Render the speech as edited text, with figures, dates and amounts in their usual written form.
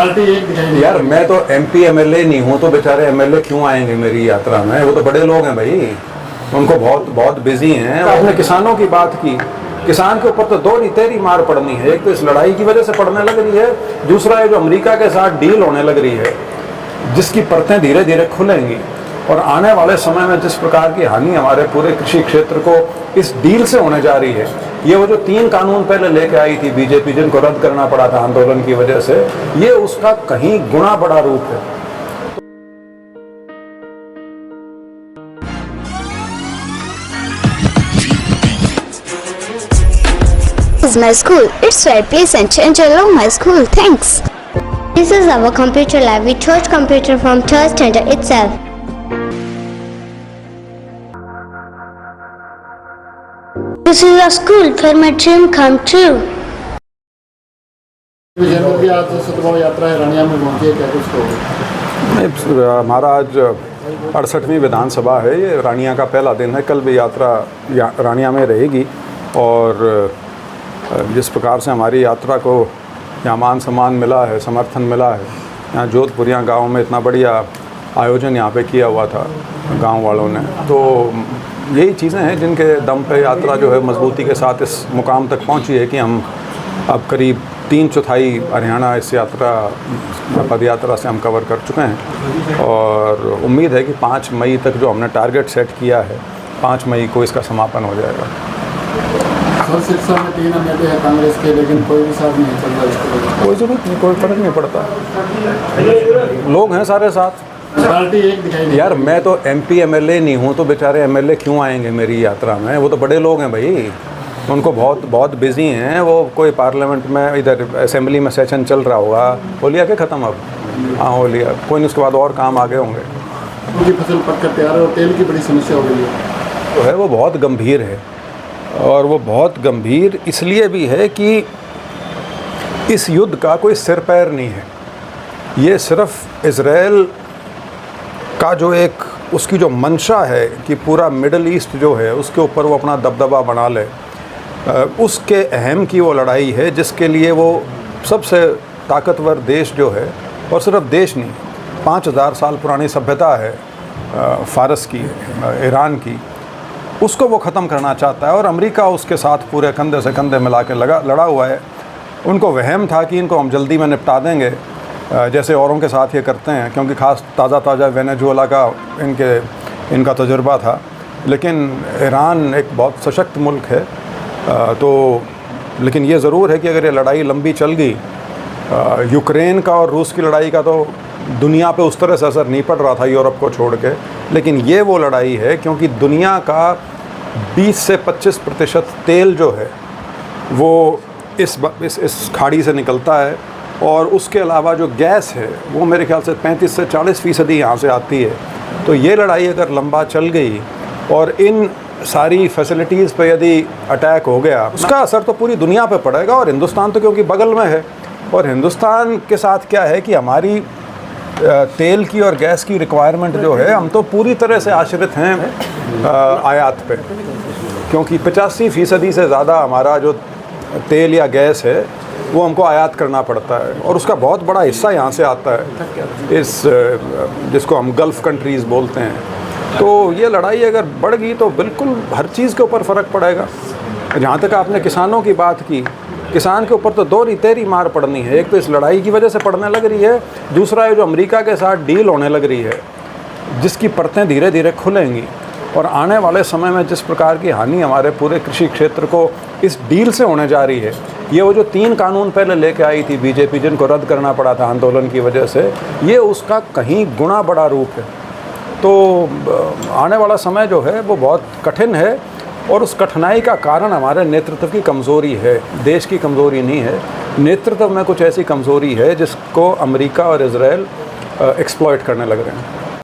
Party एक दिखाई यार मैं तो एमपी एमएलए नहीं हूँ, तो बेचारे एमएलए क्यों आएंगे मेरी यात्रा में? वो तो बड़े लोग हैं भाई, उनको बहुत बिजी हैं। आपने किसानों की बात की, किसान के ऊपर तो दो तेरी मार पड़नी है। एक तो इस लड़ाई की वजह से पड़ने लग रही है, दूसरा है जो अमेरिका के साथ डील होने लग रही है, जिसकी परतें धीरे धीरे खुलेंगी। और आने वाले समय में जिस प्रकार की हानि हमारे पूरे कृषि क्षेत्र को इस डील से होने जा रही है, ये वो जो 3 कानून पहले लेके आई थी बीजेपी, जिनको रद्द करना पड़ा था आंदोलन की वजह से, ये उसका कहीं गुना बड़ा रूप है। This is my school. It's very pleasant and I love my school. Thanks. This is our computer lab. We taught computer from third standard itself. This is a school where my dream come true. General की आज सतभाव यात्रा है रानिया में पहुंची है, क्या कुछ कहोगे? हमारा आज 68वीं विधानसभा है, ये रानिया का पहला दिन है। कल भी यात्रा रानिया में रहेगी और जिस प्रकार से हमारी यात्रा को यहाँ मान सम्मान मिला है, समर्थन मिला है, यहाँ जोधपुरिया गांव में इतना बढ़िया आयोजन यहाँ पे किया हुआ था गांव वालों ने, तो यही चीज़ें हैं जिनके दम पे यात्रा जो है मजबूती के साथ इस मुकाम तक पहुँची है कि हम अब करीब 3/4 हरियाणा इस यात्रा पद यात्रा से हम कवर कर चुके हैं। और उम्मीद है कि 5 मई तक जो हमने टारगेट सेट किया है, 5 मई को इसका समापन हो जाएगा। सर सिरसा में 3 एमएलए हैं कांग्रेस के, लेकिन कोई भी साथ नहीं चल रहा इसको। कोई ज़रूरत नहीं, कोई फर्क नहीं पड़ता, लोग हैं सारे साथ। पार्टी एक दिखाई यार मैं तो एमपी एमएलए नहीं हूँ, तो बेचारे एमएलए क्यों आएंगे मेरी यात्रा में? वो तो बड़े लोग हैं भाई, उनको बहुत बिजी हैं। वो कोई पार्लियामेंट में इधर असेंबली में सेशन चल रहा होगा, हो लिया क्या ख़त्म? अब हाँ हो लिया, कोई नहीं, उसके बाद और काम आगे होंगे। उनकी फसल पककर तैयार है और तेल की बड़ी समस्या हो गई है। तो है वो बहुत गंभीर है, और वो बहुत गंभीर इसलिए भी है कि इस युद्ध का कोई सिर पैर नहीं है। ये सिर्फ इज़राइल का जो एक उसकी जो मंशा है कि पूरा मिडल ईस्ट जो है उसके ऊपर वो अपना दबदबा बना ले, उसके अहम की वो लड़ाई है, जिसके लिए वो सबसे ताकतवर देश जो है, और सिर्फ देश नहीं, 5000 साल पुरानी सभ्यता है फ़ारस की, ईरान की, उसको वो ख़त्म करना चाहता है। और अमेरिका उसके साथ पूरे कंधे से कंधे मिला के लड़ा हुआ है। उनको वहम था कि इनको हम जल्दी में निपटा देंगे, जैसे औरों के साथ ये करते हैं, क्योंकि ख़ास ताज़ा वेनेजुएला का इनका तजुर्बा था। लेकिन ईरान एक बहुत सशक्त मुल्क है, तो लेकिन ये ज़रूर है कि अगर ये लड़ाई लंबी चल गई, यूक्रेन का और रूस की लड़ाई का तो दुनिया पे उस तरह से असर नहीं पड़ रहा था यूरोप को छोड़ के, लेकिन ये वो लड़ाई है क्योंकि दुनिया का 20 से 25% तेल जो है वो इस खाड़ी से निकलता है, और उसके अलावा जो गैस है वो मेरे ख्याल से 35 से 40% यहाँ से आती है। तो ये लड़ाई अगर लंबा चल गई और इन सारी फैसिलिटीज़ पे यदि अटैक हो गया, उसका असर तो पूरी दुनिया पे पड़ेगा। और हिंदुस्तान तो क्योंकि बगल में है, और हिंदुस्तान के साथ क्या है कि हमारी तेल की और गैस की रिक्वायरमेंट जो है, हम तो पूरी तरह से आश्रित हैं आयात पे, क्योंकि 85% से ज़्यादा हमारा जो तेल या गैस है वो हमको आयात करना पड़ता है, और उसका बहुत बड़ा हिस्सा यहाँ से आता है, इस जिसको हम गल्फ़ कंट्रीज़ बोलते हैं। तो ये लड़ाई अगर बढ़ गई तो बिल्कुल हर चीज़ के ऊपर फ़र्क पड़ेगा। जहाँ तक आपने किसानों की बात की, किसान के ऊपर तो दो तेरी मार पड़नी है। एक तो इस लड़ाई की वजह से पड़ने लग रही है, दूसरा है जो अमेरिका के साथ डील होने लग रही है, जिसकी परतें धीरे धीरे खुलेंगी। और आने वाले समय में जिस प्रकार की हानि हमारे पूरे कृषि क्षेत्र को इस डील से होने जा रही है, ये वो जो 3 कानून पहले लेके आई थी बीजेपी, जिनको रद्द करना पड़ा था आंदोलन की वजह से, ये उसका कहीं गुना बड़ा रूप है। तो आने वाला समय जो है वो बहुत कठिन है, और उस कठिनाई का कारण हमारे नेतृत्व की कमज़ोरी है, देश की कमज़ोरी नहीं है। नेतृत्व में कुछ ऐसी कमज़ोरी है जिसको अमेरिका और इज़राइल एक्सप्लॉइट करने लग रहे हैं।